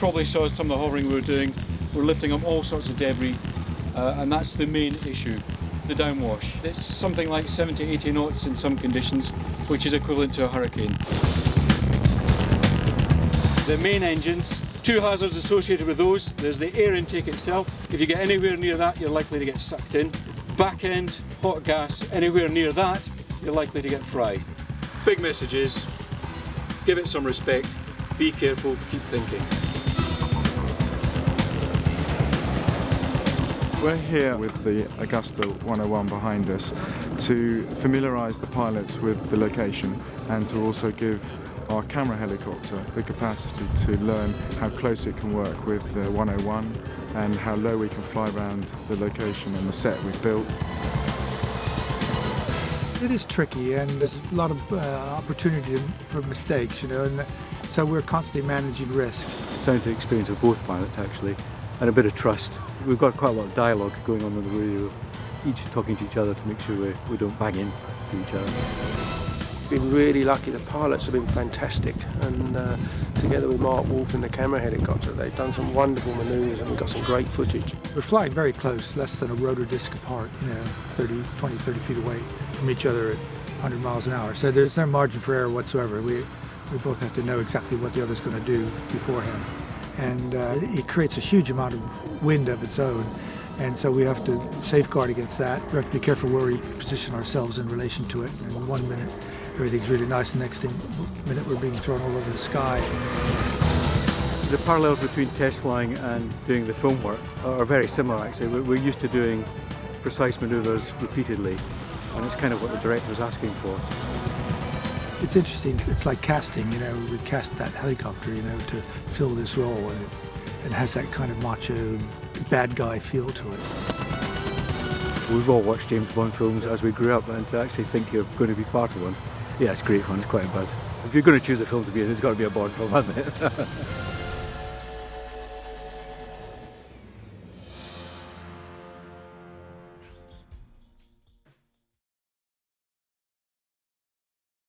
probably saw some of the hovering we were doing. We're lifting up all sorts of debris, and that's the main issue, the downwash. It's something like 70-80 knots in some conditions, which is equivalent to a hurricane. The main engines, two hazards associated with those. There's the air intake itself. If you get anywhere near that, you're likely to get sucked in. Back end, hot gas, anywhere near that, you're likely to get fried. Big message is, give it some respect, be careful, keep thinking. We're here with the Augusta 101 behind us to familiarise the pilots with the location and to also give our camera helicopter the capacity to learn how close it can work with the 101 and how low we can fly around the location and the set we've built. It is tricky, and there's a lot of opportunity for mistakes, you know, and so we're constantly managing risk. It's down to experience of both pilots actually, and a bit of trust. We've got quite a lot of dialogue going on the radio, each talking to each other to make sure we don't bang into each other. Been really lucky. The pilots have been fantastic, and together with Mark Wolf in the camera helicopter, they've done some wonderful manoeuvres and we've got some great footage. We're flying very close, less than a rotor disc apart, you know, 20, 30 feet away from each other at 100 miles an hour. So there's no margin for error whatsoever. We both have to know exactly what the other's going to do beforehand. And it creates a huge amount of wind of its own. And so we have to safeguard against that. We have to be careful where we position ourselves in relation to it. And 1 minute, everything's really nice, the next minute we're being thrown all over the sky. The parallels between test flying and doing the film work are very similar actually. We're used to doing precise manoeuvres repeatedly, and it's kind of what the director was asking for. It's interesting, it's like casting, you know, we cast that helicopter, you know, to fill this role, and it has that kind of macho, bad guy feel to it. We've all watched James Bond films as we grew up, and to actually think you're going to be part of one, yeah, it's great fun, it's quite bad. If you're going to choose a film to be in, it's got to be a Bond film, hasn't it?